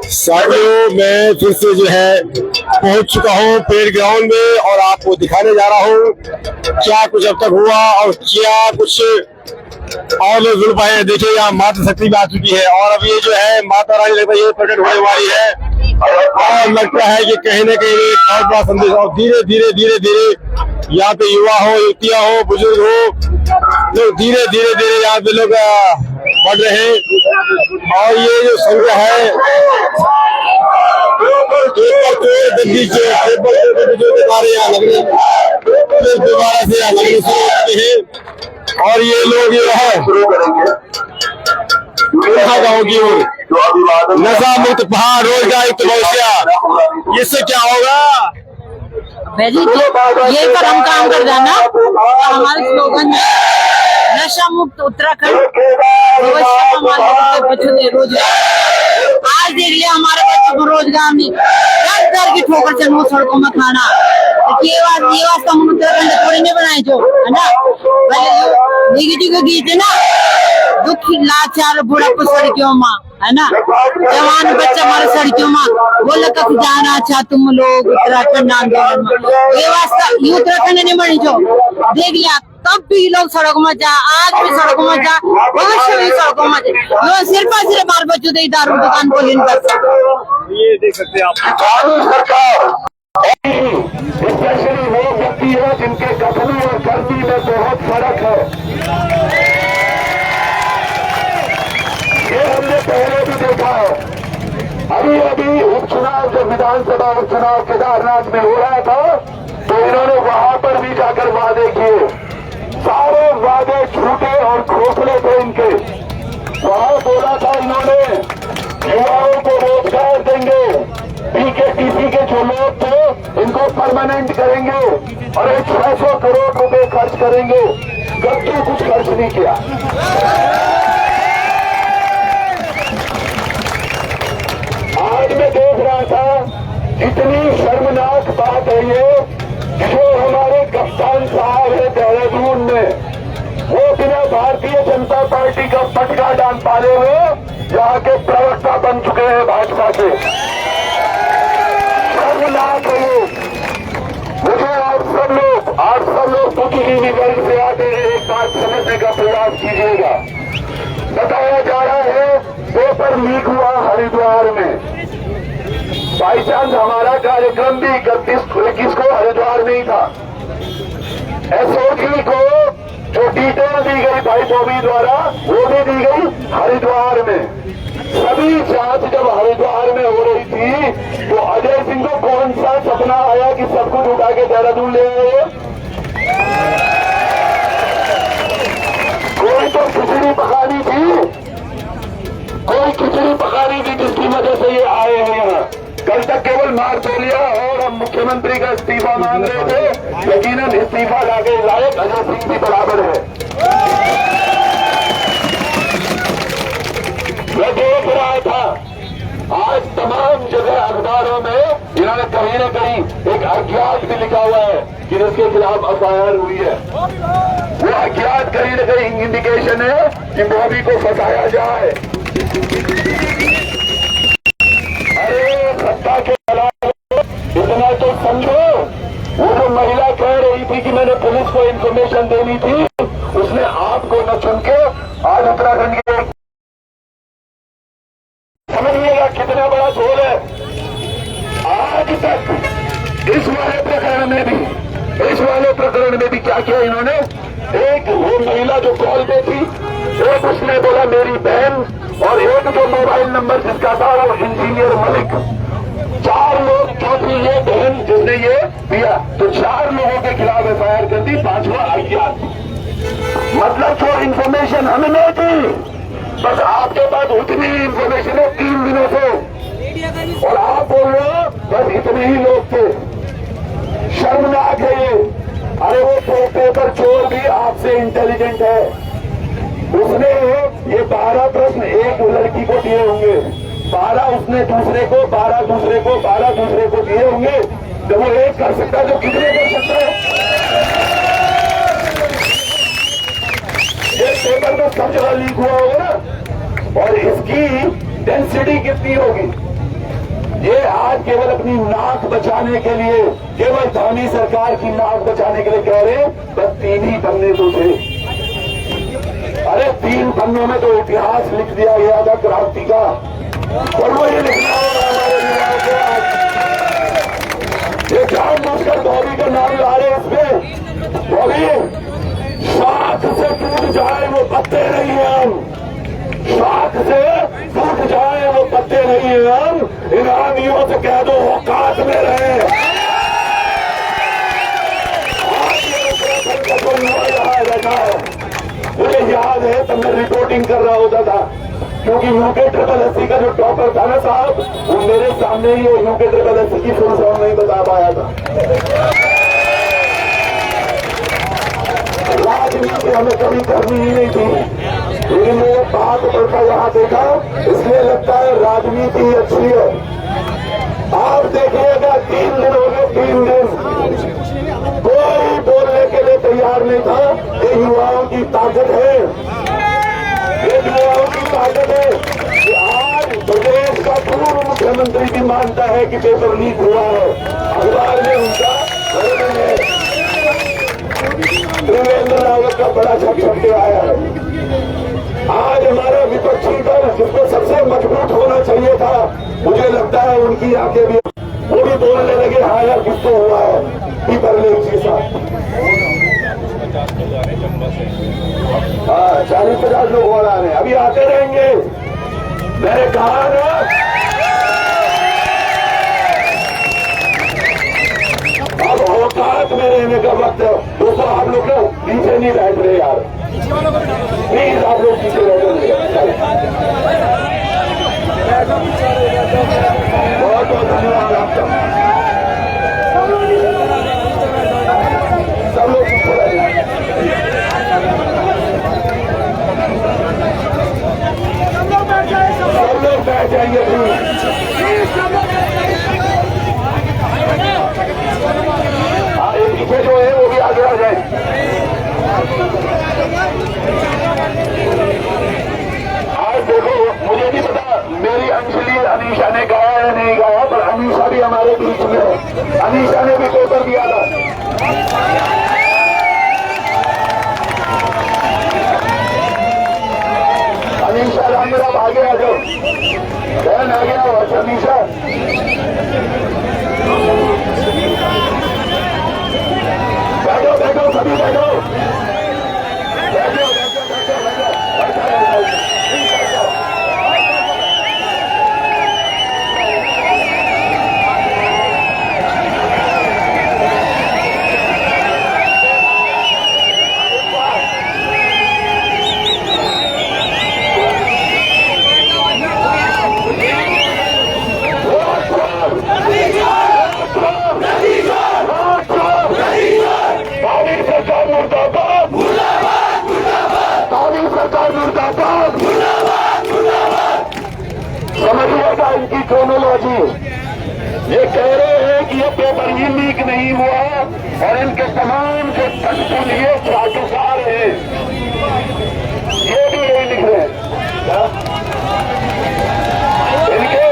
साथियों, मैं फिर से जो है पहुंच चुका हूं पेड़ ग्राउंड में और आपको दिखाने जा रहा हूं क्या कुछ अब तक हुआ और क्या कुछ और लोग जुड़ पाए। देखिए यहाँ माता शक्ति भी आ चुकी है और अब ये जो है माता रानी लगभग ये प्रकट होने वाली है और लगता है कि कहीं ना कहीं एक बहुत बड़ा संदेश। और धीरे धीरे धीरे धीरे यहाँ पे युवा हो, युवतियां हो, बुजुर्ग हो, लोग धीरे धीरे धीरे यहाँ पे लोग बढ़ रहे हैं। और ये जो संख्या है दोबारा से लगने शुरू होते हैं और ये लोग जो है गाँव की ओर नशा मुक्त पहाड़ रोजगार युक्त भविष्य, इससे क्या होगा ये पर हम काम कर जाना। हमारे स्लोगन है नशा मुक्त उत्तराखंड, भविष्य हमारे बच्चों दे रोजगार। आज देख लिया हमारे बच्चों को रोजगार नहीं, घर घर की ठोकर से नो सड़कों में खाना। ये वास्ता हम उत्तराखंड थोड़ी नहीं बनाए जो है ना, पहले को गीत है ना, दुख लाचार बुढ़ा को सड़कियों माँ है ना, जवान बच्चा हमारे सड़कियों माँ बोले कब जाना अच्छा तुम लोग उत्तराखंड आंदोलन में। ये वास्ता ये उत्तराखंड नहीं बनी जो देख लिया, तब भी लोग सड़कों में जा, आज भी सड़कों में जा, भविष्य भी सड़कों में जा। सिर्फ और सिर्फ बाल बच्चों से दारू दुकान खोली नहीं कर सकते। ये देख सकते हैं आप स्पेशली वो व्यक्ति है जिनके कथनी और करनी में बहुत फर्क है। ये हमने पहले भी देखा है। अभी उपचुनाव जब विधानसभा उपचुनाव केदारनाथ में हो रहा था तो इन्होंने वहां पर भी जाकर वादे किए, सारे वादे झूठे और खोखले थे इनके। वहां बोला था इन्होंने युवाओं को रोजगार देंगे, पीकेटीसी के जो लोग थे इनको परमानेंट करेंगे और 600 करोड़ रुपए खर्च करेंगे, जबकि कुछ खर्च नहीं किया। आज मैं देख रहा था इतनी शर्मनाक बात है ये, जो हमारे कप्तान साहब है देहरादून में, वो बिना भारतीय जनता पार्टी का पटका डाल पाले हुए यहाँ के प्रवक्ता बन चुके हैं भाजपा के। शर्मनाक है ये। मुझे आप सब लोग बुद्धिजीवी वर्ग से आते हैं, एक बात समझने का प्रयास कीजिएगा। बताया जा रहा है पेपर लीक हुआ हरिद्वार में। बाई चांस हमारा कार्यक्रम भी 31 को हरिद्वार में ही था। एसओजी को जो डिटेल दी गई भाई बॉबी द्वारा वो भी दी गई हरिद्वार में। सभी जांच जब हरिद्वार में हो रही थी तो अजय सिंह को कौन सा सपना आया कि सब कुछ उठा के देहरादून ले आए? कोई तो खिचड़ी पकानी थी, कोई खिचड़ी पकानी थी जिसकी वजह से ये आए हैं यहाँ। कल तक केवल मार तो लिया और हम मुख्यमंत्री का इस्तीफा मांग रहे थे, यकीनन इस्तीफा लाके लायक अजय सिंह भी बराबर है। मैं देख रहा था आज तमाम जगह अखबारों में इन्होंने कहीं न कहीं एक अज्ञात भी लिखा हुआ है कि जिसके खिलाफ एफआईआर हुई है। वो अज्ञात कहीं न कहीं इंडिकेशन है कि मोदी को फंसाया जाए। अरे सत्ता के खिलाफ इतना तो समझो, वो जो महिला कह रही थी कि मैंने पुलिस को इंफॉर्मेशन देनी थी, उसने आपको न चुन के आज उत्तराखंड के, समझिएगा कितना बड़ा झोल है। आज तक इस वाले प्रकरण में भी क्या किया इन्होंने? एक वो महिला जो कॉल पे थी, एक उसने बोला मेरी बहन, और एक जो मोबाइल नंबर जिसका था वो इंजीनियर मलिक। 4 लोग, चौथी ये बहन जिसने ये दिया, तो 4 लोगों के खिलाफ एफआईआर कर दी, 5वां अज्ञात। मतलब जो इंफॉर्मेशन हमने दी, बस आपके पास उतनी इंफॉर्मेशन है 3 दिनों से, और आप बोल रहे हो बस इतने ही लोग थे। शर्मनाक है ये। अरे वो पेपर चोर भी आपसे इंटेलिजेंट है। उसने ये 12 प्रश्न एक लड़की को दिए होंगे, 12 उसने दूसरे को, 12 दूसरे को, 12 दूसरे को दिए होंगे। जब वो एक कर सकता है तो कितने कर सकता है? ये पेपर तो सब जगह लीक हुआ होगा ना, और इसकी सब्सिडी कितनी होगी। ये आज केवल अपनी नाक बचाने के लिए, केवल धोनी सरकार की नाक बचाने के लिए कह रहे, बस 3 ही पन्ने तो थे। अरे 3 पन्नों में तो इतिहास लिख दिया गया था क्रांति का, और वो ये लिखना होगा हमारे युवाओं को। ये जानबूझकर बॉबी का नाम ला रहे इसमें। बॉबी शाख से टूट जाए वो पत्ते नहीं है हम, शाख से टूट जाए वो पत्ते नहीं है हम। ईरानियों से कह दो औकात में रहे। मुझे याद है तब मैं रिपोर्टिंग कर रहा होता था, क्योंकि यूके ट्रिपल एससी का जो टॉपर था ना साहब, वो मेरे सामने ही यूके ट्रिपल एससी की फुल फॉर्म नहीं बता पाया था। राजनीति हमें कभी करनी ही नहीं थी, लेकिन वो बात पड़ता यहाँ देखा, इसलिए लगता है राजनीति अच्छी है। आप देखिएगा 3 दिन हो गए, 3 दिन कोई बोलने के लिए तैयार नहीं था। ये युवाओं की ताकत है, ये युवाओं की ताकत है कि आज प्रदेश का पूर्व मुख्यमंत्री भी मानता है कि पेपर लीक हुआ है। अखबार में उनका वर्णन है, त्रिवेंद्र रावत का बड़ा छप के आया है। आज हमारा विपक्षी दल जिसको सबसे मजबूत होना चाहिए था, मुझे लगता है उनकी आंखें भी, वो भी बोलने लगे हाँ यार किसको हुआ है पेपर लीक के साथ। हाँ 40-50 लोग और आ रहे हैं, अभी आते रहेंगे। मैंने कहा ना अब औकात में रहने का वक्त है। दोस्तों आप लोग ना पीछे नहीं बैठ रहे यार, प्लीज आप लोग पीछे बैठे। बहुत बहुत धन्यवाद आपका। सब लोग पीछे बैठे, सब लोग बैठ जाएंगे पीछे जो है वो भी आगे आ जाए। आज देखो मुझे नहीं पता मेरी अंजलि अनीशा ने गाया या नहीं गाया, पर अनीशा भी हमारे बीच में है। अनीशा ने भी पेपर दिया था। अनीशा रामराव आगे आ जाओ, बहन आ गया हो। अच्छा अनीशा बैठो बैठो सभी बैठो बैठो बैठो बैठो बैठो। समझिएगा इनकी क्रोनोलॉजी। ये कह रहे हैं कि ये पेपर ही लीक नहीं हुआ और इनके तमाम जो कठपुतलिए चाटुकार हैं ये भी यही लिख रहे हैं। इनके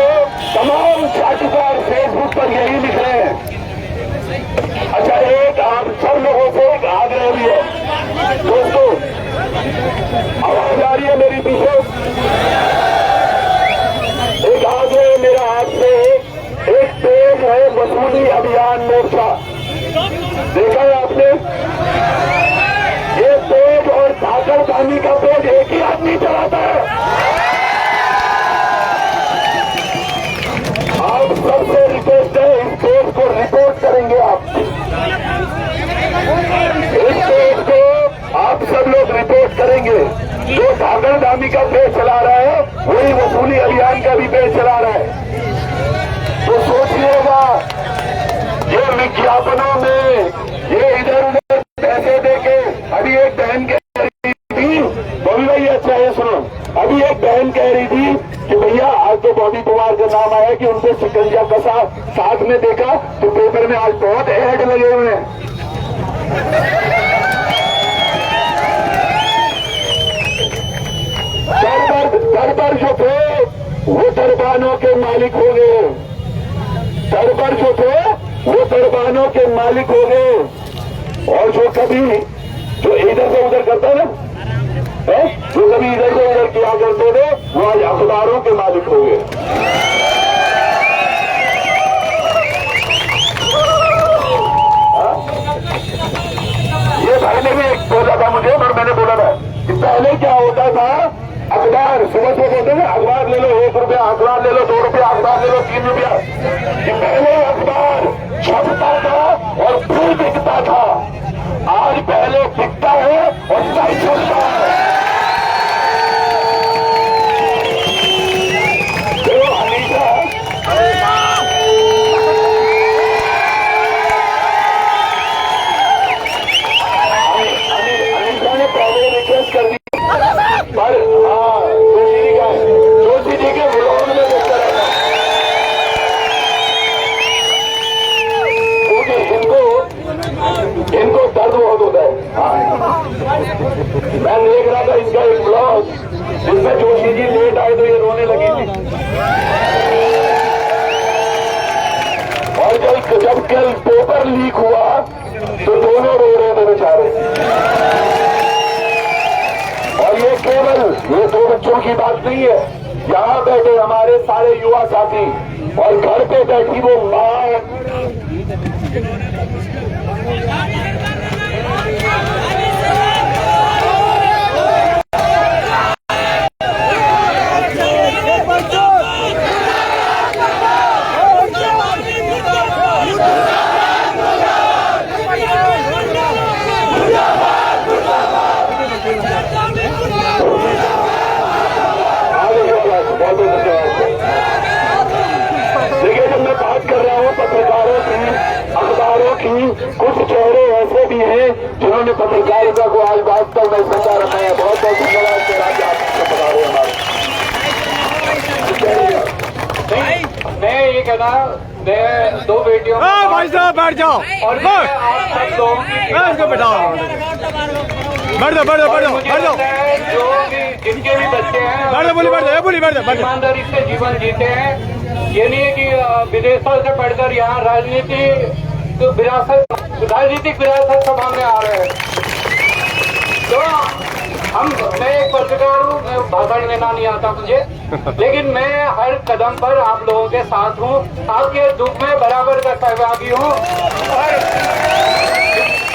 तमाम चाटुकार फेसबुक पर यही लिख रहे हैं। अच्छा एक आप सब लोगों से एक आग्रह भी है दोस्तों, आवाज आ रही है मेरी पीछे? एक आग्रह मेरा आपसे, एक पेज है वसूली अभियान मोर्चा, देखा है आपने? ये पेज और ठाकरदानी का पेज एक ही आदमी चलाता है। आप सबसे रिक्वेस्ट है इस पेज को रिपोर्ट करेंगे आप, इस पेज को आप सब लोग रिपोर्ट करेंगे। जो ठाकरदानी का पेज चला रहा है वही वसूली अभियान का भी पेज चला रहा है। तो सोचिएगा ये विज्ञापनों में ये इधर उधर पैसे देके, अभी एक बहन कह रही थी, बॉबी भाई अच्छा है सुनो, अभी एक बहन कह रही थी कि भैया आज तो बॉबी कुमार का नाम आया कि उनसे शिकंजा कसा, साथ में देखा तो पेपर में आज बहुत ऐड लगे हुए हैं। दर पर जो थे वो दरबानों के मालिक हो गए। दरबार जो थे वो दरबानों के मालिक हो गए। और जो कभी जो इधर से उधर करता है ना, जो कभी इधर से उधर किया करते थे, वो आज अखबारों के मालिक हो गए। ये भाई ने भी बोला था मुझे, और मैंने बोला था कि पहले क्या होता था, अखबार सुबह सुबह बोलते थे अखबार ले लो, 1 रुपया अखबार ले लो, 2 रुपया अखबार ले लो, 3 रुपया। कि पहले अखबार छपता था और फिर बिकता था। आज पहले बिकता है और नहीं छपता है। तो अनीता ने पहले रिक्वेस्ट कर दी, पर हाँ जोशी जी के विरोध में देखता रहना, क्योंकि इनको दर्द बहुत होता है। मैं देख रहा था इनका एक ब्लॉग जिसमें जोशी जी लेट आए तो ये रोने लगी थी। और जब कल पेपर लीक हुआ तो दोनों रो रहे थे बेचारे। और ये केवल ये 2 बच्चों की बात नहीं है, यहाँ बैठे हमारे सारे युवा साथी और घर पे बैठी वो माँ, देखिए जब मैं बात कर रहा हूँ पत्रकारों की, अखबारों की, कुछ चेहरे ऐसे भी हैं जिन्होंने पत्रकारिता को आज वास्तव में जिंदा रखा है। बहुत बहुत धन्यवाद के राज्य आप पधारे हमारे। मैं ये कहना, मैं 2 बेटियों भाई साहब बैठ जाओ और इसको बैठाओ, बैठ जाओ बैठ जाओ बैठ जाओ बैठ जाओ, जो भी जिनके भी बच्चे हैं बैठ जाओ, बोली बैठ जाओ, ईमानदारी से जीवन जीते हैं। ये नहीं है कि विदेशों से पढ़कर यहाँ राजनीतिक विरासत संभालने आ रहे हैं। तो मैं एक पत्रकार हूँ, मैं भाषण देना नहीं आता मुझे, लेकिन मैं हर कदम पर आप लोगों के साथ हूँ, आपके दुख में बराबर का सहभागी हूँ और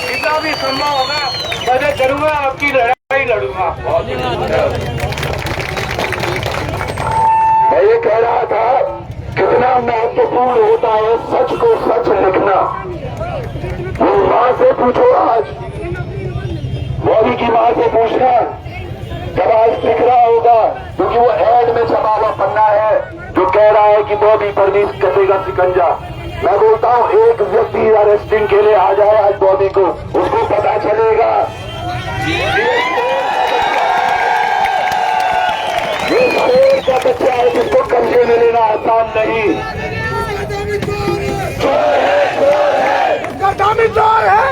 जितना भी संभव होगा मदद करूंगा, आपकी लड़ाई लड़ूंगा। मैं ये कह रहा था कितना महत्वपूर्ण होता है सच को सच लिखना। वो माँ से पूछो, आज मोदी की माँ से पूछना जब आज दिख रहा होगा, क्योंकि वो ऐड में छपा हुआ पन्ना है जो कह रहा है कि बॉबी पर भी कसेगा शिकंजा। मैं बोलता हूँ एक व्यक्ति अरेस्टिंग के लिए आ जाए आज बॉबी को, उसको पता चलेगा ये शेर का बच्चा है जिसको कब्जे में लेना आसान नहीं। चोर है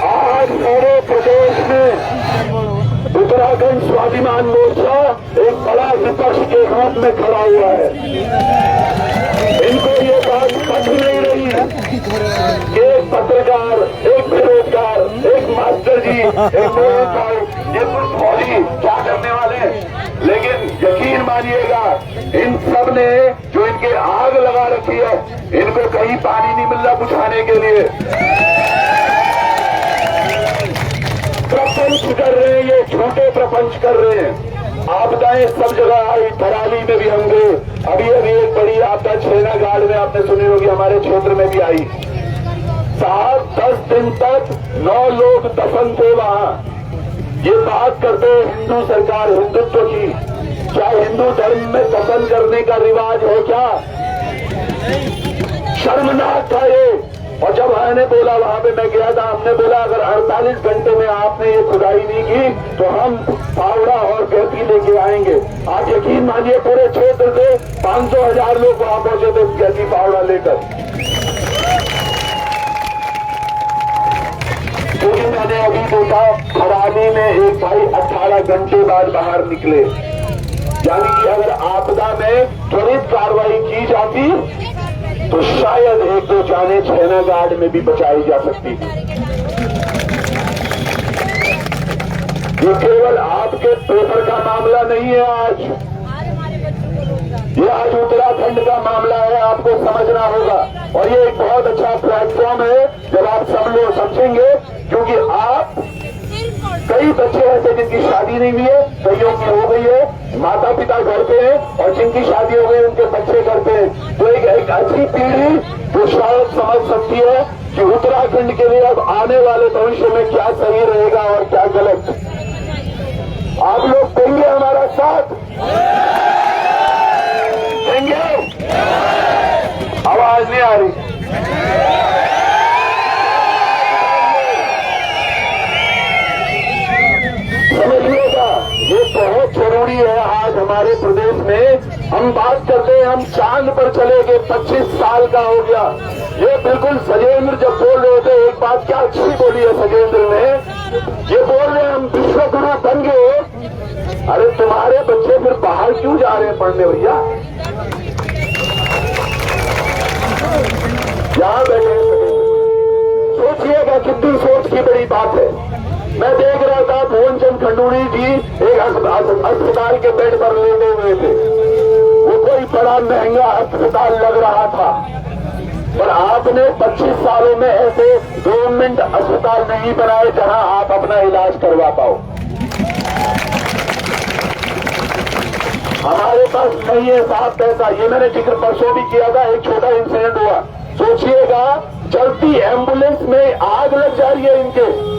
आज पूरे प्रदेश में उत्तराखंड स्वाभिमान मोर्चा एक बड़ा विपक्ष के रूप में खड़ा हुआ है। इनको ये बात पच नहीं रही, एक पत्रकार, एक बेरोजगार, एक मास्टर जी, एक मोहन भाई, ये कुछ फौजी क्या करने वाले हैं। लेकिन यकीन मानिएगा इन सब ने जो इनके आग लगा रखी है, इनको कहीं पानी नहीं मिल रहा बुझाने के लिए। प्रपंच कर रहे हैं, ये झूठे प्रपंच कर रहे हैं। आपदाएं सब जगह आई, थराली में भी हम गए, अभी एक बड़ी आपदा छेना गाड़ में आपने सुनी होगी, हमारे क्षेत्र में भी आई। 7-10 दिन तक 9 लोग दफन थे वहां। ये बात करते हिंदू सरकार हिंदुत्व की, क्या हिंदू धर्म में दफन करने का रिवाज है क्या? शर्मनाक था ये। और जब मैंने बोला, वहां पे मैं गया था, हमने बोला अगर 48 घंटे में आपने ये खुदाई नहीं की तो हम फावड़ा और गहती लेके आएंगे। आप यकीन मानिए पूरे क्षेत्र से 500,000 लोग वहां पहुंचे थे गहती फावड़ा लेकर। क्योंकि मैंने अभी देखा खराली में एक भाई 18 घंटे बाद बाहर निकले। यानी कि अगर आपदा में त्वरित कार्रवाई की जाती तो शायद 1-2 जाने छैना गार्ड में भी बचाई जा सकती थी। ये केवल आपके पेपर का मामला नहीं है आज, ये आज उत्तराखंड का मामला है, आपको समझना होगा। और ये एक बहुत अच्छा प्लेटफॉर्म है जब आप सब लोग समझेंगे, क्योंकि आप कई बच्चे ऐसे जिनकी शादी नहीं हुई है, कईयों की हो गई है, माता पिता घर पे हैं, और जिनकी शादी हो गई उनके बच्चे घर पे हैं। तो एक अच्छी पीढ़ी जो शायद समझ सकती है कि उत्तराखंड के लिए अब आने वाले भविष्य में क्या सही रहेगा और क्या गलत। आप लोग देंगे हमारा साथ, देंगे? आवाज नहीं आ रही। समझिएगा, ये बहुत जरूरी है। आज हमारे प्रदेश में हम बात करते हैं, हम चांद पर चले गए, 25 साल का हो गया। ये बिल्कुल सजेंद्र जब बोल रहे थे, एक बात क्या अच्छी बोली है सजेंद्र ने, ये बोल रहे हैं हम विश्व गुरु बन गए। अरे तुम्हारे बच्चे फिर बाहर क्यों जा रहे हैं पढ़ने भैया? यहां बैठे सोचिएगा, कितनी सोच की बड़ी बात है। मैं देख रहा था भुवन चंद खंडूरी जी एक अस्पताल के बेड पर लेटे हुए थे। वो कोई बड़ा महंगा अस्पताल लग रहा था, पर आपने 25 सालों में ऐसे गवर्नमेंट अस्पताल नहीं बनाए जहां आप अपना इलाज करवा पाओ। हमारे पास नहीं है साफ पैसा। ये मैंने जिक्र परसों भी किया था, एक छोटा इंसिडेंट हुआ। सोचिएगा, चलती एम्बुलेंस में आग लग जा रही है इनके,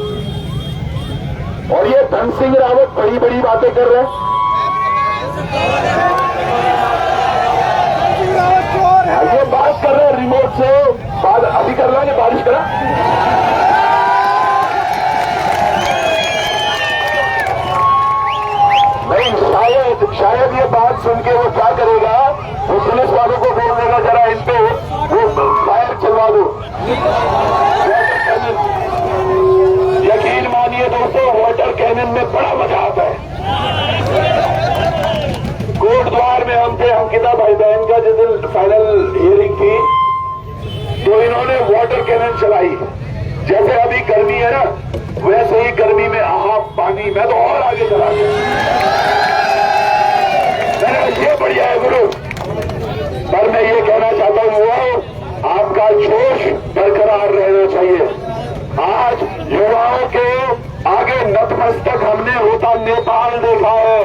और ये धन सिंह रावत बड़ी बड़ी बातें कर रहे हैं। ये बात कर रहे हैं रिमोट से, अभी कर रहा है बारिश करा। नहीं, शायद ये बात सुन के वो क्या करेगा, वो पुलिस वालों को बोल देगा जरा इन पे वो फायर चलवा दो। यकीन मानिए दोस्तों, वाटर कैनन में बड़ा मजा आता है। कोर्ट द्वार में हम थे, अंकिता भाई बहन का जिस दिन फाइनल हियरिंग थी, तो इन्होंने वाटर कैनन चलाई। जैसे अभी गर्मी है ना, वैसे ही गर्मी में पानी, मैं तो और आगे चला गया। ये बढ़िया है गुरु, पर मैं ये कहना चाहता हूँ, वो आपका जोश बरकरार रहना चाहिए। आज युवाओं के आगे नतमस्तक हमने होता नेपाल देखा है।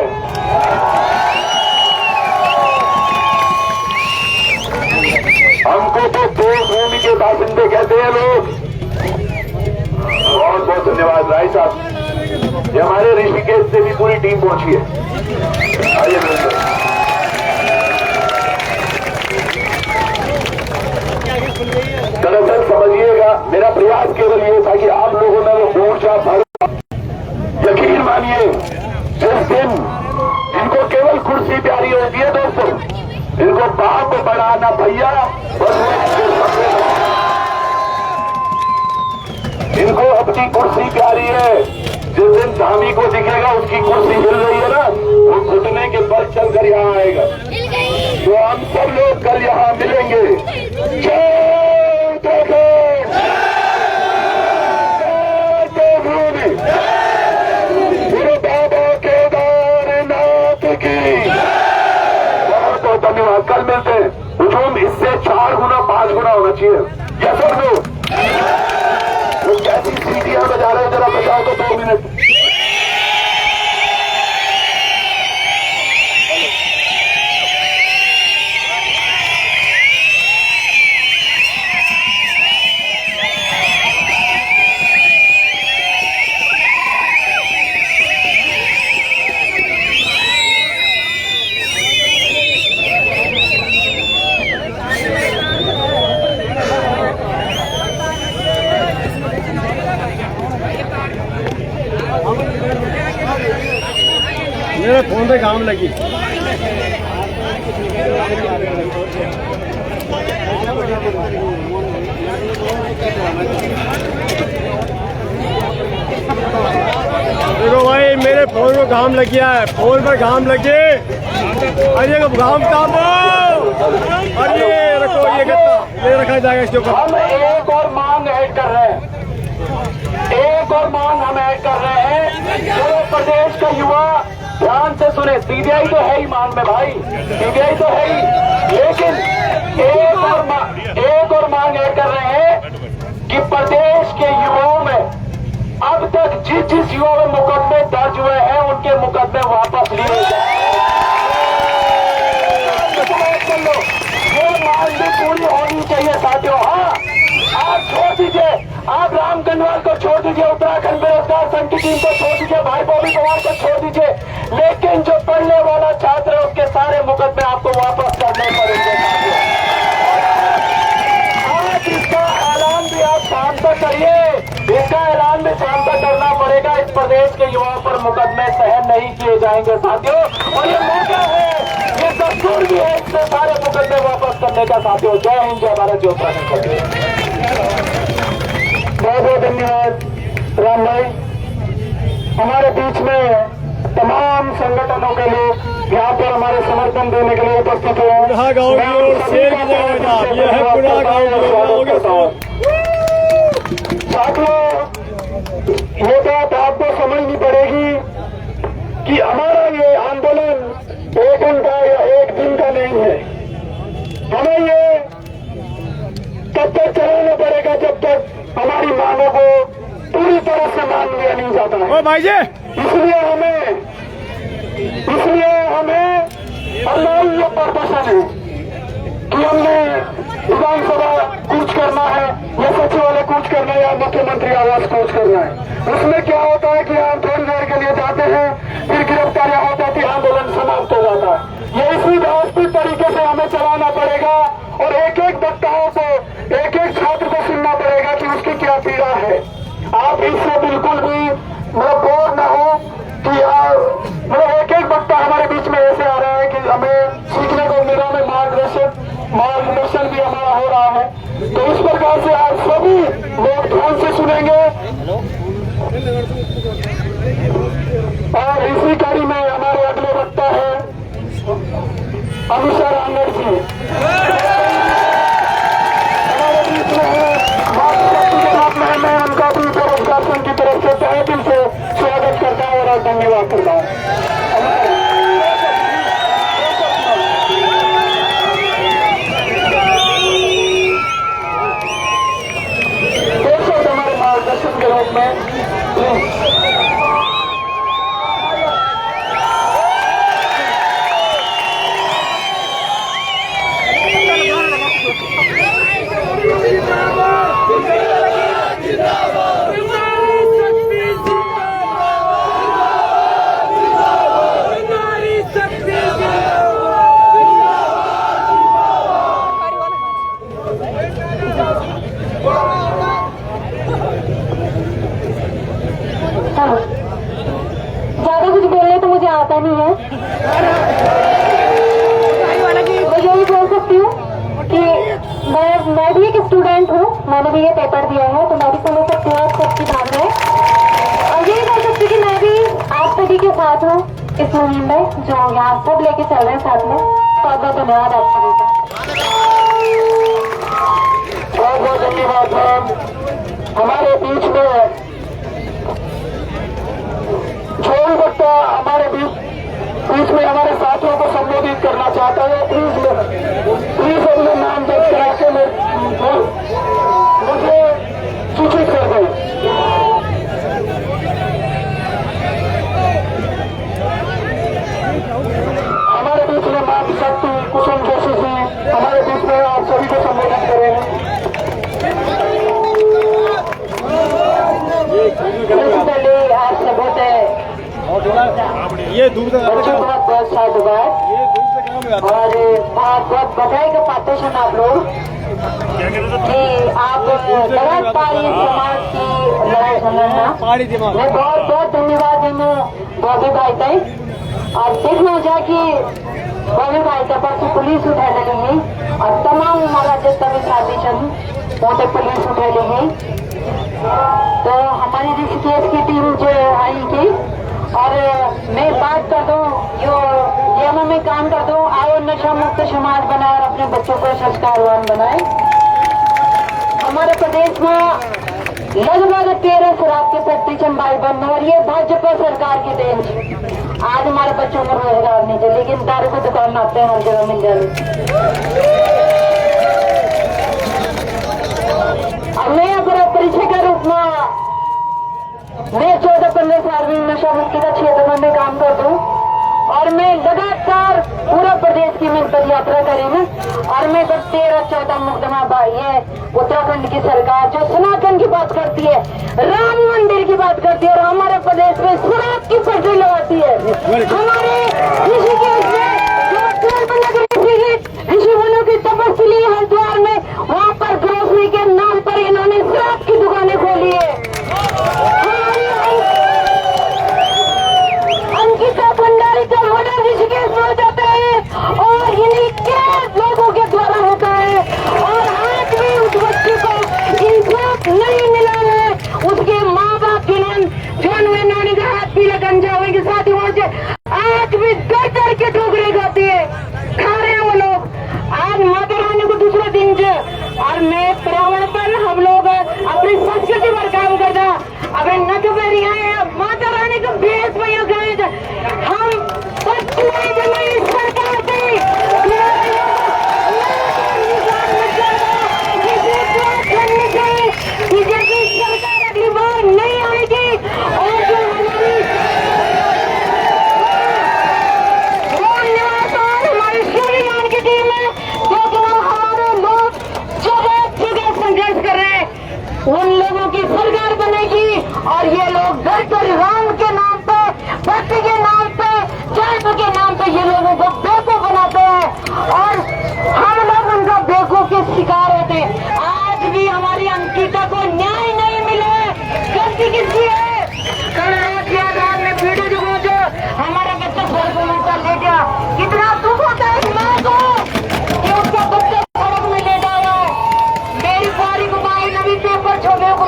हमको तो देवभूमि के बासिंदे कहते हैं लोग। बहुत बहुत धन्यवाद राय साहब, ये हमारे ऋषिकेश से भी पूरी टीम पहुंची है। आइए दरअसल समझिएगा, मेरा प्रयास केवल ये था कि आप लोगों ने वो ऊर्जा भर। यकीन मानिए, जिस दिन इनको केवल कुर्सी प्यारी होती है दोस्तों, इनको बाप बढ़ाना भैया, इनको अपनी कुर्सी प्यारी है। जिस दिन धामी को दिखेगा उसकी कुर्सी हिल रही है ना, वो घुटने के बल चलकर यहाँ आएगा। तो हम सब लोग कल यहाँ मिलेंगे। मेरे बाबा केदारनाथ की बहुत बहुत धन्यवाद। कल मिलते हैं। हुजूम इससे 4 गुना 5 गुना होना चाहिए। यस और नो? वो कैसी सीटियां बजा रहे हैं, जरा बजाओ तो 2 मिनट। मेरे फोन पे काम लगी। देखो भाई, मेरे फोन को काम लग गया है, फोन पर काम लगे। अरे घाम तापो और ये रखो, ये गत्ता ये रखा जाएगा इसके ऊपर। हम एक और मांग ऐड कर रहे हैं, एक और मांग हम ऐड कर रहे हैं। पूरे प्रदेश का युवा ध्यान से सुने, सीबीआई तो है ही मांग में भाई, सीबीआई तो है ही, लेकिन एक और मांग ऐड कर रहे हैं कि प्रदेश के युवाओं में अब तक जिस युवा में मुकदमे दर्ज हुए हैं उनके मुकदमे वापस लिए जाए। ये मांग भी पूरी होनी चाहिए साथियों। हाँ, आप छोड़ दीजिए, आप राम कनवाल को छोड़ दीजिए, उत्तराखंड बेरोजगार संघ की टीम को छोड़ दीजिए, भाई बॉबी पवार को छोड़ दीजिए, लेकिन जो पढ़ने वाला छात्र है उसके सारे मुकदमे आपको वापस करने पड़ेंगे। आज इसका ऐलान भी आप शाम तक करिए, इसका ऐलान भी शाम तक करना पड़ेगा। इस प्रदेश के युवाओं पर मुकदमे सहन नहीं किए जाएंगे साथियों, और ये मौका है, ये दस्तूर भी है इससे सारे मुकदमे वापस करने का साथियों। जय हिंद, जय भारत, जय उत्तराखंड। बहुत बहुत धन्यवाद राम भाई। हमारे बीच में तमाम संगठनों के लोग यहाँ पर हमारे समर्थन देने के लिए उपस्थित हुए हैं। साथियों, ये बात आपको समझनी पड़ेगी कि हमारा ये आंदोलन एक घंटा या एक दिन का नहीं है। हमें ये तब तक चलाना पड़ेगा जब तक हमारी मांगों को पूरी तरह से मान लिया नहीं जाता है। इसलिए हमें अल्लाह ये प्रदर्शन है कि हमने विधानसभा कूच करना है या सचिवालय कूच करना है या मुख्यमंत्री आवास कूच करना है। उसमें क्या होता है कि हम थोड़ी देर के लिए जाते हैं, फिर गिरफ्तारियां हो जाती, आंदोलन समाप्त हो जाता है। ये इसी व्यवस्थित तरीके से हमें चलाना पड़ेगा और एक एक वक्ताओं को, एक एक छात्र को सुनना पड़ेगा कि उसकी क्या पीड़ा है। आप इससे बिल्कुल भी बोर न हो कि एक एक वक्ता हमारे बीच में ऐसे आ रहा है कि हमें सीखने को मिल रहा है, मार्गदर्शन भी हमारा हो रहा है। तो इस प्रकार से आप सभी लोग ध्यान से सुनेंगे और इसी कड़ी में हमारे अगले वक्ता है अभिषेक रामगढ़ जी हमारे बीच में है। मैं उनका भी बेरोजगार संघ की तरफ से तहे दिल से स्वागत करता हूँ और धन्यवाद करता हूँ। हमारे मार्गदर्शन के रूप में ज्यादा कुछ बोलने तो मुझे आता नहीं है। मैं यही बोल सकती हूँ कि मैं भी एक स्टूडेंट हूँ, मैंने भी ये पेपर दिया है, तो मैं भी समझ सकती हूँ आप सबकी भावनाएं और यही बोल सकती हूँ कि मैं भी आप सभी के साथ हूँ इस मुहिम में जो यहाँ सब लेके चल रहे हैं साथ में। बहुत बहुत धन्यवाद आप सभी का। बहुत बहुत धन्यवाद मैम। हमारे बीच में जो भी वक्ता हमारे बीच में हमारे साथियों को संबोधित करना चाहता है, प्लीज अपने नाम दर्ज करा के मुझे सूचित कर दें। हमारे बीच में मातृ शक्ति कुसुम जोशी जी हमारे बीच में आप सभी को संबोधित करेंगे। आप सबूत ये दूर से बहुत बहुत साधुवाद और बहुत बधाई का पात्र हैं आप लोग कि आप गलत पारी समाज की लड़ाई समझना। मैं बहुत बहुत धन्यवाद देंगे बॉबी भाई तक और देखना हो जाए कि बॉबी भाई का पास पुलिस उठा लेंगे और तमाम हमारा जितना भी साथी चल वो तक पुलिस उठा लेंगे। तो हमारी ऋषिकेश की टीम जो आई थी और मैं बात कर दूं जो जेलों में काम कर दूं, आओ नशा मुक्त समाज बनाए और अपने बच्चों को संस्कारवान बनाए। हमारे प्रदेश में लगभग 13 शराब की फैक्ट्री चंबाई बंद है और ये भाजपा सरकार की देन है। आज हमारे बच्चों को रोजगार नहीं है, लेकिन दारू की दुकान आते हैं हर जगह मिल जाएगी। अब मैं अगर परिचय के रूप में मैं 14-15 साल में नशा मुक्ति का क्षेत्र में मैं काम कर दूं और मैं लगातार पूरा प्रदेश की मैं पद यात्रा करी हूँ और मैं जब 13-14 मुकदमा भाई है उत्तराखंड की सरकार जो सनातन की बात करती है, राम मंदिर की बात करती है और हमारे प्रदेश में शराब की फैक्ट्री लगाती है। हमारे ऋषि मुनियों की तपस्या हरिद्वार में वहाँ पर ग्रोसरी के नाम पर इन्होंने शराब की दुकानें खोली है। अंकिता भंडारी का मर्डर ऋषिकेश में हो जाता है और इन्हीं के लोगों के द्वारा होता है और आज भी उस बच्चे को इंसाफ नहीं मिला है। उसके माँ बाप जिन्होंने नानी का हाथ पीला गंजा हुए के साथ वहां से आज भी डर के ठोकरे खाते हैं, खा रहे हैं वो लोग। आज माता रानी को दूसरा दिन जो और मैं पर्यावरण पर हम लोग अपनी संस्कृति पर काम करता अबे नटबेरिया माता रानी को भेष में गए हम सरकार बीजेपी सरकार अगली बार नहीं आएगी और जो हमारी सूर्यमान की टीम है जो हमारे लोग जगह संघर्ष कर रहे हैं उन लोगों की सरकार बनेगी और ये लोग घर राम के नाम पे, भक्ति के नाम पे, धर्म के नाम पे ये लोगों को बेवकूफ बनाते हैं और हम लोग उनका बेवकूफ के शिकार होते हैं। आज भी हमारी अंकिता को न्याय नहीं मिला, गलती किसकी है? कल रात में वीडियो जो पहुंचे हमारा बच्चा सड़क में ले गया, कितना दुख होता है इस माँ को कि उसका बच्चा सड़क में ले जाओ। मेरी सारी बुमाई नवी पेपर छोटे को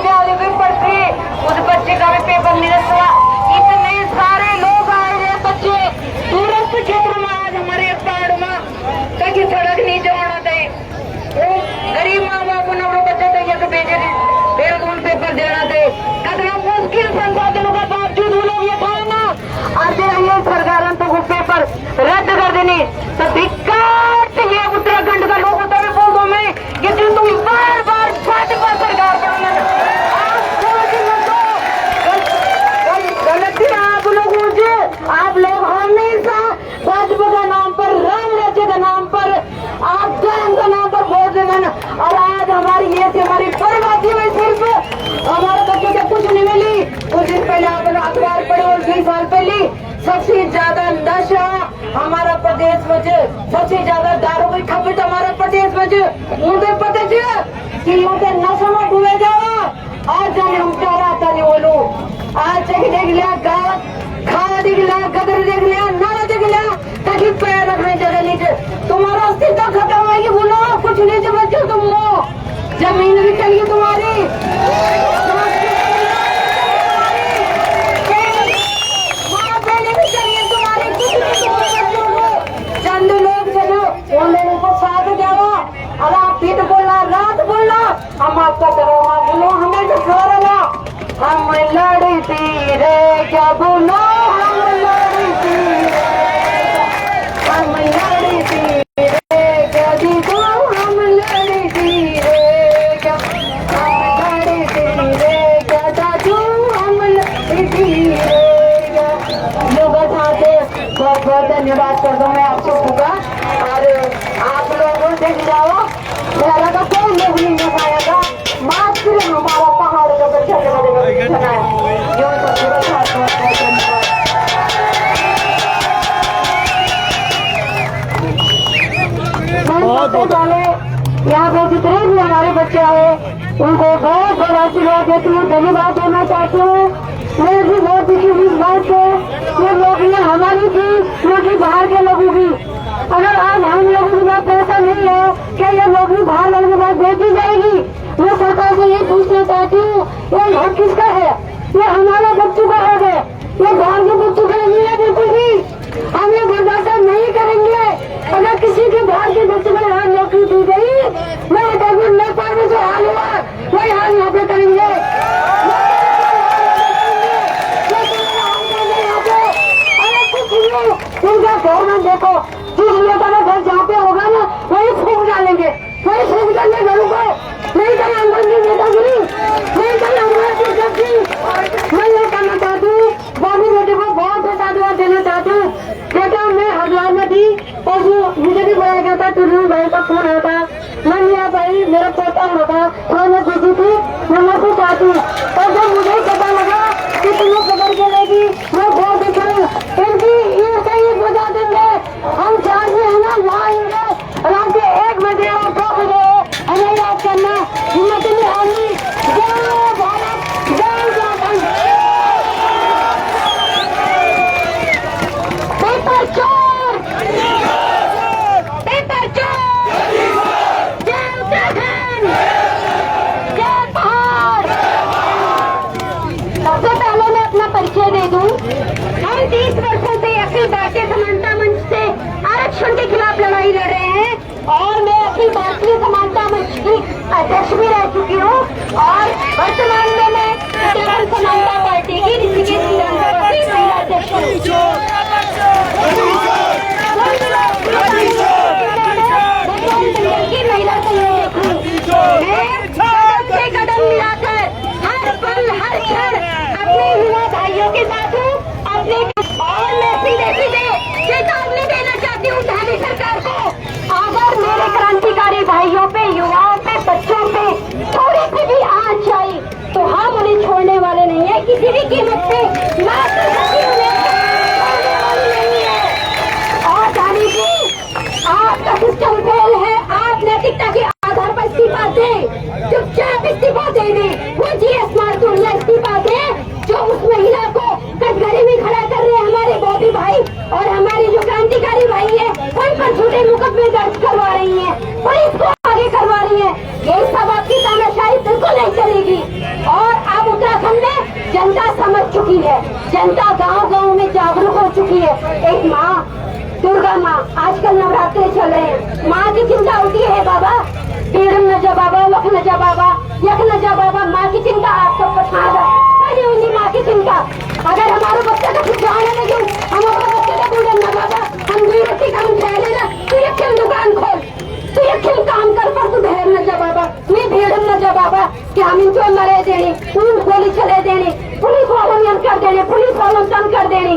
पढ़ती उस बच्चे का भी पेपर निरस्त हुआ। इतने सारे लोग आए हैं बच्चे दूरस्थ क्षेत्र में आज हमारे पहाड़ में कहीं सड़क नीचे होना चाहिए। वो गरीब माँ बाप ने वो बच्चे तैयार के भेजे मेरे को पेपर देना थे कितना मुश्किल संसाधनों का बावजूद वो लोग ये खाए ना आज ये सरकार तो वो पेपर रद्द कर देनी तो धिक्कार ये उत्तराखंड का लोग होता है बोलूं मैं कि जो तुम बार बार भाजपा सरकार गलती आप लोगों से आप लोग हमेशा भाजपा का नाम पर राम राज्य का नाम पर आप धर्म का नाम पर बोल देना और आज हमारी ये हमारी बर्बादी हुई सिर्फ हमारे बच्चों को कुछ नहीं मिली। कुछ दिन पहले आप अखबार पढ़े और 20 साल पहले सबसे ज्यादा नशा हमारा प्रदेश में सबसे ज्यादा दारू की खपत हमारे प्रदेश में उनके पता कि उनके नशा में डूबे जाओ आज जाने हम क्या रहता नहीं बोलो आज देख लिया गाँव खाना देख लिया गदर देख लिया नाला देख लिया ताकि पैर रखने जगह नीचे तुम्हारा अस्तित्व खत्म होगी बोलो कुछ नीचे बच्चों तुम लो जमीन भी चलिए तुम्हारी भी चाहिए तुम्हारी चंद लोग चलो उन लोगों को साथ जाओ और आप फिर बोलना रात बोलना हम आपका दरवाजा बोलो हमें तो छोड़ना हम लड़ती रे क्या बोलो हम लड़ती रे क्या दीदो हम लड़ती रे क्या दादू हम लड़ती रे लोग साथ बहुत बहुत धन्यवाद कर दो मैं आप सबका और आप लोगों देख जाओ मेरा का कोई लोग नहीं दिखाएगा मात्र हमारा पहाड़ का बच्चा जो सबसे यहाँ पे जितने भी हमारे बच्चे आए उनको बहुत बड़ा आशीर्वाद देती हूँ, धन्यवाद देना चाहती हूँ। मैं भी बहुत दुखी हुई इस बात से ये नौकरियाँ हमारी थी क्योंकि बाहर के लोगों की अगर आज हम लोगों के पास पैसा नहीं है क्या ये नौकरी बाहर वाले के पास भेजी जाएगी? मैं सरकार से ये पूछना चाहती हूँ ये हक किसका है? ये हमारे बच्चों का हक है, ये बाहर के बच्चों भाई का फोन होता, मैं मेरा भाई मेरा पोता होता तो मैं जीती थी, मैं मरती चाहती। और जब मुझे पता लगा कि तुम्हें पकड़ के लेगी, मैं बहुत दिखाऊँ इनकी ये सही बुझा देंगे। हम चार में है ना लाएंगे रात के 1 बजे और 2 बजे हमें याद करना। हिम्मत नहीं हारनी। जय भारत, जय झारखंड। पेपर चोर, पेपर चोर, जय उत्तराखंड, जय बिहार। सबसे पहले मैं अपना परिचय दे दूं। हम 30 वर्षों से अखिल भारतीय समानता मंच से आरक्षण के खिलाफ लड़ाई लड़ रहे हैं और मैं अखिल भारतीय समानता मंच की अध्यक्ष भी रह चुकी हूँ और वर्तमान में मैं उत्तराखंड समानता पार्टी की ऋषिकेश विधानसभा की महिला अध्यक्ष की महिला संयोजक हूँ। मैं कदम से कदम मिलाकर हर पल हर क्षण अपने युवा भाइयों के साथ हूँ। अपने और मैं सीधे सीधे चेतावनी देना चाहती हूँ धामी सरकार को, अगर मेरे क्रांतिकारी भाइयों पे, युवाओं पे, बच्चों पे थोड़ी सी भी आँच आई तो हम उन्हें छोड़ने वाले नहीं है किसी भी कीमत पे। मात्र उन्हें छोड़ने वाली नहीं है। और धामी जी, आपका सिस्टम फेल है। आप नैतिकता के आधार पर इस्तीफा दें, चुपचाप इस्तीफा दे दें। वो GS मारतूरिया इस्तीफा दें जो उस महिला को कटघरे में खड़ा कर रहे हैं हमारे बॉबी भाई और हमारे जो क्रांतिकारी भाई है उन पर झूठे मुकदमे दर्ज करवा रही है, पुलिस को आगे करवा रही है। ये सब आपकी तानाशाही बिल्कुल नहीं चलेगी। और अब उत्तराखंड में जनता समझ चुकी है, जनता गांव गांव में जागरूक हो चुकी है। एक माँ, दुर्गा माँ, आजकल नवरात्रे चल रहे हैं, माँ की चिंता होती है बाबा। पीड़म न जा बाबा, लख न जा बाबा, यख न जा बाबा, माँ की चिंता आप सब पछाड़ उन्हीं माँ की चिंता। अगर हमारे बच्चे का कुछ जाने लगे, हम अपने बच्चे का पूजन न बाबा, हम गिरती काम छह लेना, तू ये खेल दुकान खोल, तू ये खेल काम कर पर तू भेड़ न जा बाबा, मैं भेड़ न जा बाबा कि हम इनको मरे देने, उन गोली चले देने, पुलिस वालों ने कर देने, पुलिस वालों ने तंग कर देने।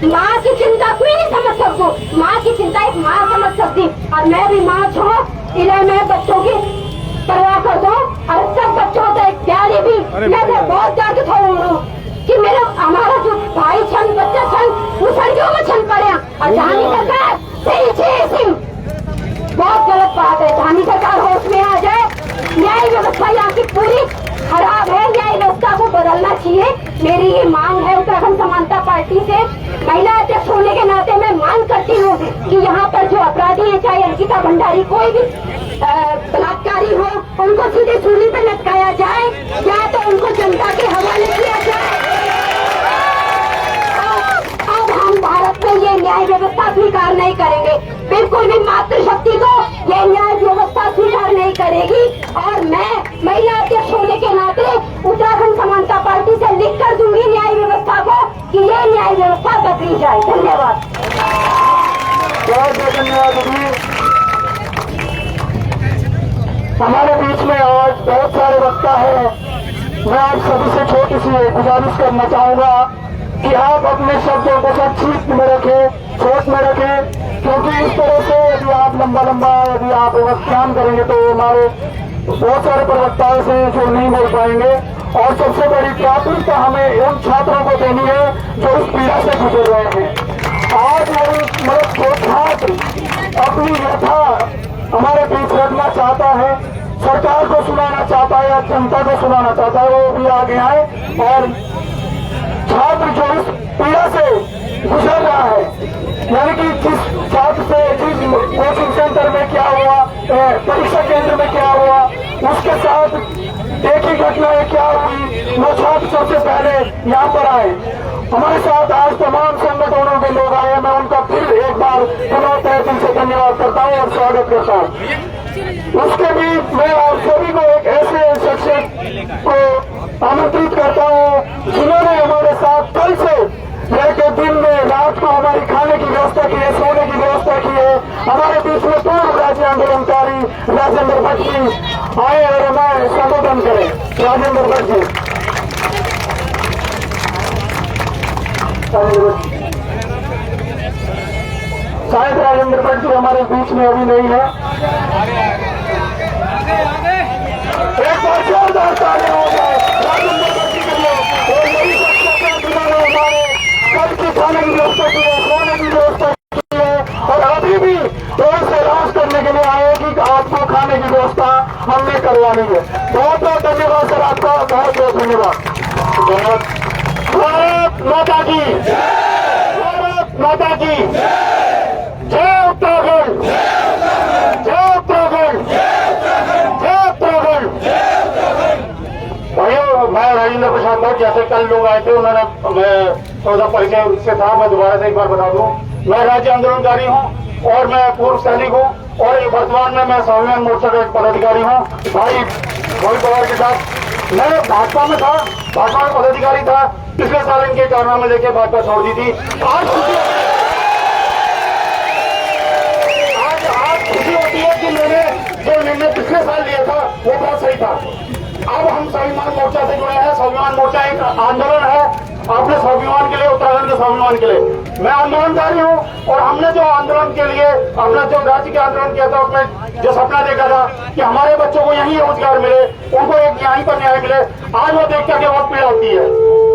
माँ की चिंता कोई नहीं समझ सकती, माँ की चिंता एक माँ समझ सकती। और मैं भी माँ छो, इन्हें मैं बच्चों की परवाह कर दो और सब बच्चों से प्यारे भी मैं बहुत दर्द छोड़ू कि मेरा हमारा जो भाई छन, बच्चा छन, वो सड़कों में छन पड़े और धामी सरकार सिंह बहुत गलत बात है। धामी सरकार होश में आ जाए। न्याय व्यवस्था यहाँ की पूरी खराब है, न्याय व्यवस्था को बदलना चाहिए। मेरी ये मांग है उत्तराखंड समानता पार्टी से, महिला अध्यक्ष होने के नाते मैं मांग करती हूँ कि यहाँ पर जो अपराधी है, चाहे अंकिता भंडारी, कोई भी बलात्कारी हो, उनको सीधे सूली पे लटकाया जाए या तो उनको जनता के हवाले किया जाए। अब हम भारत में ये न्याय व्यवस्था स्वीकार नहीं करेंगे, बिल्कुल भी मातृशक्ति को ये न्याय व्यवस्था स्वीकार नहीं करेगी। और मैं महिला अध्यक्ष होने के नाते उत्तराखंड समानता पार्टी से लिख कर दूंगी न्याय व्यवस्था को कि ये न्याय व्यवस्था बदली जाए। धन्यवाद। बहुत धन्यवाद। हमारे बीच में आज बहुत सारे वक्ता है। मैं आप सभी से छोटी सी गुजारिश करना चाहूंगा कि आप अपने शब्दों को संक्षिप्त में रखें, छोट में रखें, क्योंकि इस तरह से यदि आप लंबा यदि आप व्याख्यान करेंगे तो हमारे बहुत सारे प्रवक्ताओं से जो नहीं बोल पाएंगे। और सबसे बड़ी प्राथमिकता हमें उन छात्रों को देनी है जो इस पीड़ा से गुजर रहे हैं। आज मतलब जो छात्र अपनी व्यथा हमारे बीच रखना चाहता है, सरकार को सुनाना चाहता है या जनता को सुनाना चाहता है, वो भी आगे आए। और छात्र जो इस पीड़ा से गुजर रहा है, यानी कि जिस छात्र से जिस कोचिंग सेंटर में क्या हुआ, परीक्षा केंद्र में क्या हुआ, उसके साथ एक ही घटना है क्या हुई, वो छात्र सबसे पहले यहाँ पर आए। हमारे साथ आज तमाम संगठनों के लोग आए, मैं उनका फिर एक बार पुनः तहे दिल से धन्यवाद करता हूँ और स्वागत करता हूँ। उसके भी मैं आप सभी को एक ऐसे शिक्षक को आमंत्रित करता हूँ जिन्होंने हमारे साथ कल से लेकर दिन में रात को हमारी खाने की व्यवस्था की है, सोने की व्यवस्था की है। हमारे बीच में पूर्व राज्य आंदोलनकारी राजेंद्र भट्ट जी आए और हमें संबोधन करें। राजेंद्र भट्ट जी। शायद राजेंद्र भट्ट जी हमारे बीच में अभी नहीं है। एक बार जोरदार तालियां हो जाए राजेंद्र भट्ट जी के लिए। और यही जिन्होंने हमारे कल की खाने की व्यवस्था की है, सोने की व्यवस्था की है, और अभी भी देर से इलाज करने के लिए आए कि आपको खाने की व्यवस्था हमने करवानी है। बहुत बहुत धन्यवाद सर, आपका बहुत बहुत धन्यवाद। भारत माता की, भारत माता की जय उत्तराखंड, जय उत्तराखंड, जय उत्तराखंड। भाइयों, मैं राजेंद्र प्रसाद भट्ट, जैसे कल लोग आए थे उन्होंने थोड़ा परिचय उससे था, मैं दोबारा से एक बार बता दूं। मैं राज्य आंदोलनकारी हूं और मैं पूर्व सैनिक हूं और वर्तमान में मैं स्वाभिमान मोर्चा का एक पदाधिकारी हूं। भाई पवार के साथ मैं भाजपा में था, भाजपा में पदाधिकारी था। पिछले साल इनके कारनामे लेके भाजपा छोड़ दी थी। आज खुशी होती है कि मैंने जो निर्णय पिछले साल लिया था वो बहुत सही था। अब हम स्वाभिमान मोर्चा से जुड़े हैं। स्वाभिमान मोर्चा एक आंदोलन है अपने स्वाभिमान के लिए, उत्तराखंड के स्वाभिमान के लिए। मैं आंदोलनकारी हूँ और हमने जो आंदोलन के लिए अपना जो राज्य के आंदोलन किया था उसमें जो सपना देखा था कि हमारे बच्चों को यहीं रोजगार मिले, उनको एक यहीं पर न्याय मिले, आज वो देख करके बहुत पीड़ा होती है।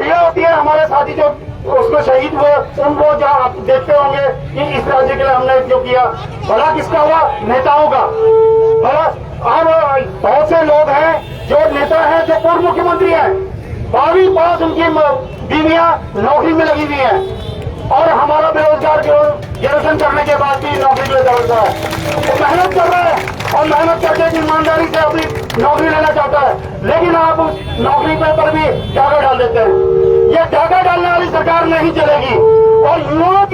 पीड़ा होती है हमारे साथी जो उसमें शहीद हुए, उनको जो आप देखते होंगे कि इस राज्य के लिए हमने जो किया, भला किसका हुआ? नेताओं का। भला अब बहुत से लोग हैं जो नेता हैं जो पूर्व मुख्यमंत्री हैं, 22 उनकी बीवियां नौकरी में लगी हुई हैं और हमारा बेरोजगार ग्रेजुएशन करने के बाद भी नौकरी में दौड़ता है। वो मेहनत कर रहा है और मेहनत करके ईमानदारी से अपनी नौकरी लेना चाहता है, लेकिन आप उस नौकरी पर भी डाका डाल देते हैं। ये डाका डालने वाली सरकार नहीं चलेगी और युवाओं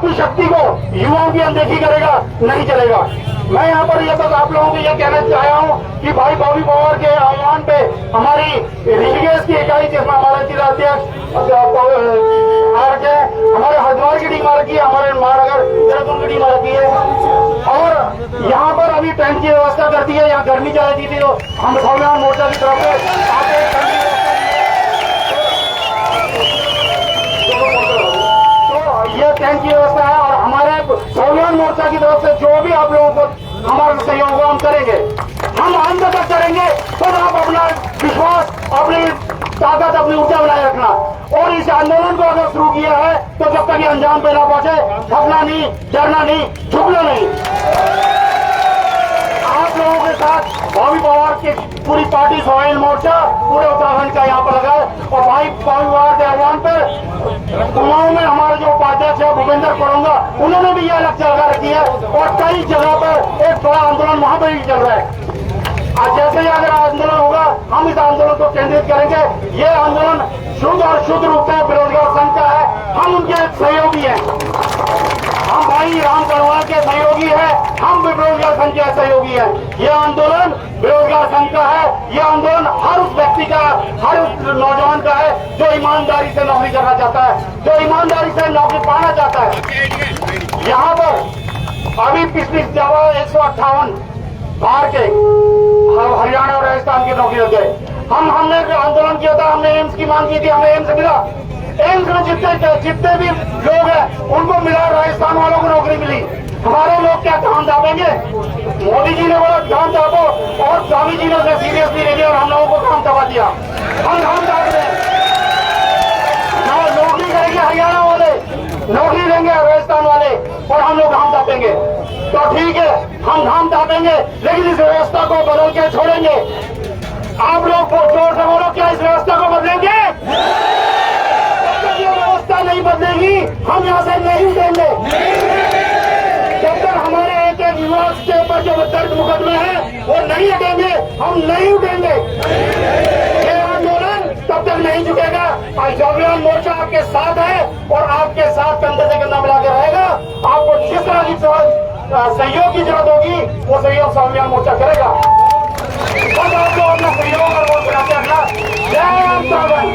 की शक्ति को, युवाओं की अनदेखी करेगा, नहीं चलेगा। मैं यहाँ पर ये बस आप लोगों को ये कहना चाह रहा हूँ कि भाई बॉबी पवार के आह्वान पे हमारी ऋषिकेश की इकाई, जिसमें हमारे जिला अध्यक्ष हमारे हरिद्वार की टीम आ रखी है, हमारे महानगर देहरादून की टीम आ रखी है और यहाँ पर अभी टेंट की व्यवस्था कर दी है। यहाँ गर्मी चल रही थी तो हम स्वाभिमान मोर्चा की तरफ से ये टेंट की व्यवस्था है और हमारे स्वाभिमान मोर्चा की तरफ से जो भी आप लोगों को हमारा सहयोग हो हम करेंगे, हम अंत तक करेंगे। तो आप अपना विश्वास, अपनी ताकत, अपनी ऊर्जा बनाए रखना और इस आंदोलन को अगर शुरू किया है तो जब तक ये अंजाम पे ना पहुंचे, थकना नहीं, डरना नहीं, झुकना नहीं। आप लोगों के साथ बॉबी पवार की पूरी पार्टी स्वाभिमान मोर्चा पूरे उत्तराखंड का यहाँ पर लगा है और भाई बॉबी पवार के आह्वान पर कुमाऊं में हमारे जो उपाध्यक्ष है भूपेंद्र कोरोंगा, उन्होंने भी यह लक्ष्य लगा रखी है और कई जगह पर एक बड़ा आंदोलन वहां पर भी चल रहा है। आज जैसे ही अगर आंदोलन होगा हम इस आंदोलन को केंद्रित करेंगे। ये आंदोलन शुद्ध और शुद्ध रूप से बेरोजगार संघ का है, हम उनके सहयोगी हैं। हम भाई राम कड़वाल के सहयोगी हैं, हम बेरोजगार संघ के सहयोगी हैं। ये आंदोलन बेरोजगार संघ का है, ये आंदोलन हर उस व्यक्ति का, हर उस नौजवान का है जो ईमानदारी से नौकरी करना चाहता है, जो ईमानदारी से नौकरी पाना चाहता है। यहाँ पर अभी पिछली जगह 158 बाहर के हरियाणा और राजस्थान की नौकरी लग गए। हमने आंदोलन किया था, हमने एम्स की मांग की थी, हमें एम्स मिला। एम्स में जितने भी लोग हैं उनको मिला, राजस्थान वालों को नौकरी मिली। हमारे लोग क्या काम दापेंगे? मोदी जी ने बोला काम दापो और स्वामी जी ने उसे सीरियसली ले लिया और हम लोगों को काम दबा दिया। हम काम दाप रहे हैं, नौकरी करेंगे हरियाणा वाले, नौकरी लेंगे राजस्थान वाले और हम लोग काम दापेंगे। तो ठीक है, हम धाम दापेंगे लेकिन इस व्यवस्था को बदल के छोड़ेंगे। आप लोग जोर से बोलो, क्या इस व्यवस्था को बदलेंगे? ये व्यवस्था नहीं बदलेगी, हम यहाँ से नहीं उठेंगे। जब तक हमारे एक एक युवा के ऊपर जो दर्ज मुकदमे हैं वो नहीं हटेंगे, हम नहीं उठेंगे। ये आंदोलन तब तक नहीं झुकेगा। स्वाभिमान मोर्चा आपके साथ है और आपके साथ कंधे से कंधा मिला के रहेगा। आपको जिस तरह की सहयोग की जरूरत होगी वो सहयोग स्वाभिमान मोर्चा करेगा। बस आपको अपना सहयोग और वोट बनाते रखना। जय उत्तराखंड।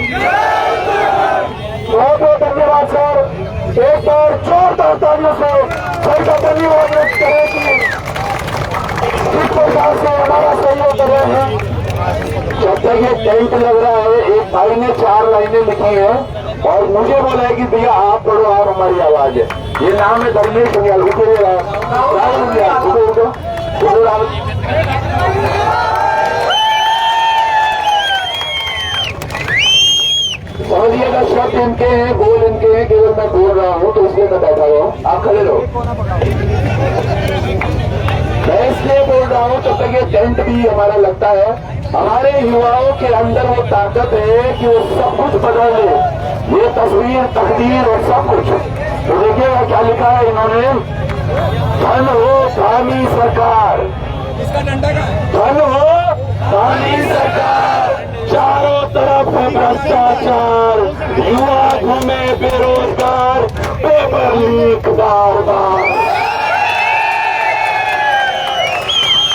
बहुत बहुत धन्यवाद सर। एक बार जोरदार तालियों से सर का धन्यवाद व्यक्त करें कि जिस प्रकार से हमारा सहयोग कर रहे हैं। जब तक ये टेंट लग रहा है, एक भाई ने 4 लाइनें लिखी है और मुझे बोला है कि भैया आप पढ़ो, आप हमारी आवाज है। ये नाम है धर्मेश बंगाल। उठो राहुल, उठो राहुल। समझिएगा, शब्द इनके हैं, बोल इनके हैं, केवल मैं बोल रहा हूँ तो इसलिए मैं बैठा हुआ हूँ। आप खड़े रहो। मैं इसलिए बोल रहा हूँ तब तक ये टेंट भी हमारा लगता है। हमारे युवाओं के अंदर वो ताकत है कि वो सब कुछ बदल दे, ये तस्वीर, तकदीर और सब कुछ। तो देखिएगा क्या लिखा है इन्होंने, धन हो धामी सरकार, धन हो धामी सरकार, चारों तरफ है भ्रष्टाचार, युवा घूमे बेरोजगार, पेपर लीक बार बार।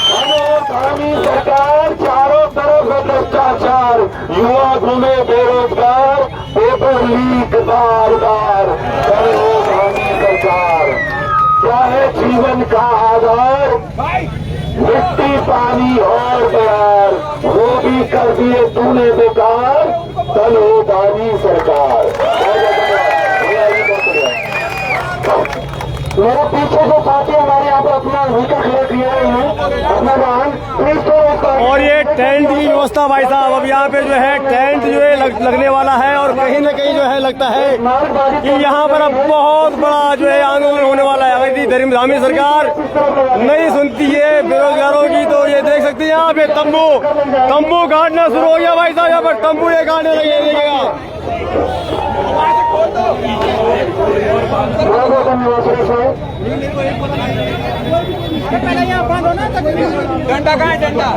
धन हो धामी सरकार, चारों तरफ है भ्रष्टाचार, युवा घूमे बेरोजगार, पेपर लीक बार बार। धन हो धामी सरकार, क्या है जीवन का आधार, मिट्टी पानी और प्यार, वो भी कर दिए तूने बेकार, धन हो धामी सरकार। मेरे पीछे जो साथी हमारे यहाँ पर अपना व्हीकल खड़े किए हुए हैं, अपना वाहन प्लीज तो। और ये टेंट की व्यवस्था भाई साहब, अब यहाँ पे जो है टेंट जो है लगने वाला है, और कहीं न कहीं जो है लगता है कि यहाँ पर अब बहुत बड़ा जो है आंदोलन होने वाला है। अगर धामी सरकार नहीं सुनती है बेरोजगारों की, तो ये देख सकते हैं यहाँ पे तंबू गाड़ना शुरू हो गया भाई साहब। यहाँ पर तंबू ये गाड़ने लगे, देखिएगा। डंडा कहाँ है, डंडा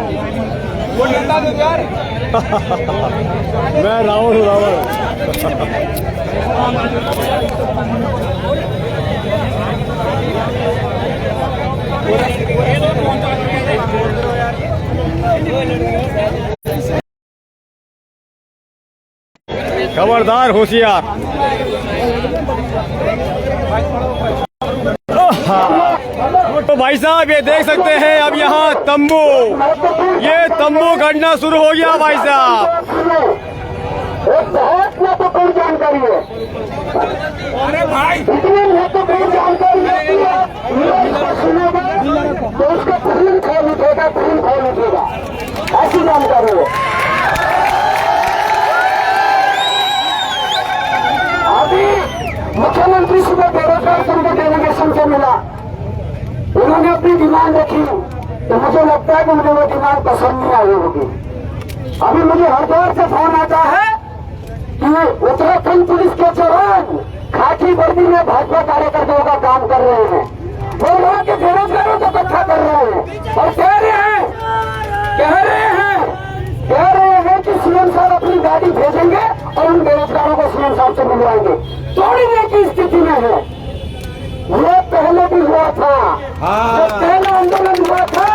वो डंडा दो यार। मैं रावण हूँ, रावण। खबरदार, होशियार। तो भाई साहब ये देख सकते हैं अब यहाँ तंबू गढ़ना शुरू हो गया भाई साहब। एक बहुत महत्वपूर्ण जानकारी है, अरे भाई इतनी महत्वपूर्ण जानकारी है, सुनेगा तो उसका खून खोल उठेगा, ऐसी जानकारी है। अभी मुख्यमंत्री सुबह बेरोजगार संघ डेलीगेशन से मिला, उन्होंने अपनी डिमांड रखी, तो मुझे लगता है कि मुझे वो डिमांड पसंद नहीं आई होगी। अभी मुझे हरिद्वार से फोन आता है कि उत्तराखंड पुलिस के जवान खाकी वर्दी में भाजपा कार्यकर्ताओं का काम कर रहे हैं, वो वहां के बेरोजगारों को इकट्ठा कर रहे हैं और कह रहे हैं कि सीएम साहब अपनी गाड़ी भेजेंगे और उन बेरोजगारों को सीएम साहब से मिलवाएंगे। तोड़ने की स्थिति में है। ये पहले भी हुआ था, जब पहला आंदोलन हुआ था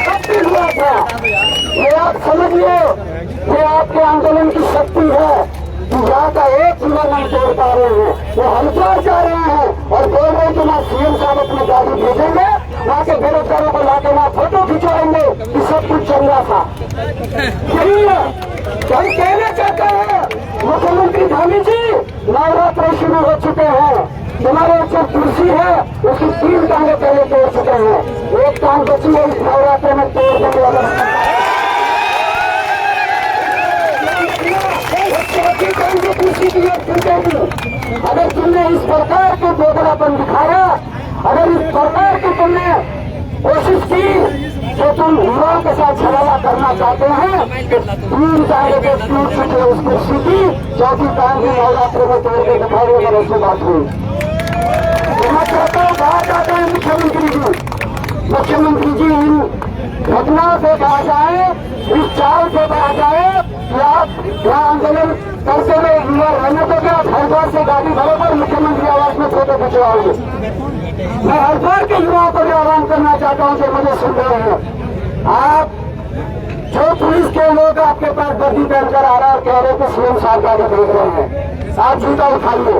तब भी हुआ था। ये आप समझिए, ये आपके आंदोलन की शक्ति है कि यहाँ का एक युवा नहीं तोड़ पा रहे हैं, वो हरिद्वार जा रहे हैं और बोल रहे हैं कि ना सीएम साहब अपनी गाड़ी भेजेंगे, वहाँ के बेरोजगारों को लाके वहाँ फोटो खिंचवाएंगे कि सब कुछ चल रहा था। यही है हम कहना चाहते हैं, मुख्यमंत्री धामी जी नवरात्र शुरू हो चुके हैं, तुम्हारे जो कुर्सी है उसकी 3 टांगे पहले तोड़ चुके हैं, एक टांग बची है इस नवरात्र में तोड़ देने वाला। अगर तुमने इस प्रकार के दोगलापन दिखाया, अगर इस प्रकार की तुमने कोशिश की जो तुम युवाओं के साथ झगड़ा करना चाहते हैं, 3 टांगे के टूट चुके उस कुर्सी की 4थी टांग भी नवरात्र में तोड़ के दिखाई, अगर ऐसी बात हुई तो मैं चाहता हूँ बात आता है मुख्यमंत्री जी इन घटनाओं से कहा जाए, इस चाल से कहा जाए कि आप यहाँ आंदोलन करते हुए युवा रहने को क्या हरिद्वार से गाड़ी भरोकर मुख्यमंत्री आवास में फोटो खिंचवाओगे। मैं हरिद्वार के युवाओं को भी आह्वान करना चाहता हूँ जो मुझे सुन रहे हैं, आप जो पुलिस के लोग आपके पास वर्दी पहनकर आ रहा है और कह रहे हैं कि सीएम साहब गाड़ी भेज रहे हैं, आप जूता उठाइए।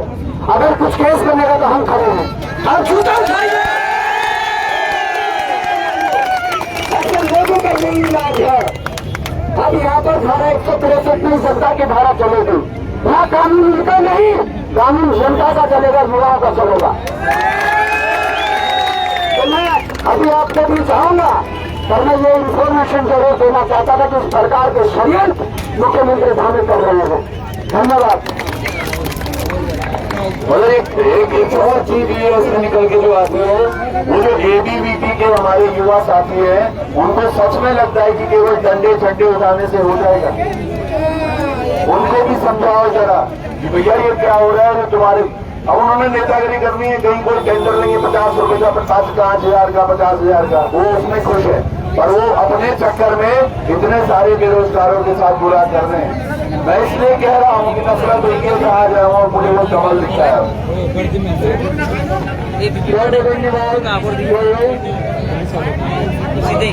अगर कुछ केस बनेगा तो हम खड़े हैं, आप जूता उठाइए। ऐसे लोगों का यही इलाज है। अब यहाँ पर धारा 163 में जनता की धारा चलेगी, यहाँ कानून मिलता नहीं, ग्रामीण जनता का चलेगा, युवाओं का चलेगा। तो मैं अभी आपके बीच आऊंगा, पर मैं ये इंफॉर्मेशन जरूर देना चाहता था कि इस प्रकार के षड्यंत्र मुख्यमंत्री धामी कर रहे हैं। धन्यवाद। मतलब एक और चीज ये उसमें निकल के जो आती है, वो जो एबीवीपी के हमारे युवा साथी हैं, उनको सच में लगता है कि केवल डंडे झंडे उठाने से हो जाएगा। उनको भी समझाओ जरा कि भैया ये क्या हो रहा है जो तुम्हारे, अब उन्होंने नेतागिरी करनी है, कहीं कोई टेंडर लेंगे 50 रुपए का, 5,000 का, 50,000 का, वो उसमें खुश है, पर वो अपने चक्कर में इतने सारे बेरोजगारों के साथ बुरा कर रहे हैं। मैं इसलिए कह रहा हूँ कि नफरत देखिए कहा जाए और मुझे वो कमल दिखता है। सीधे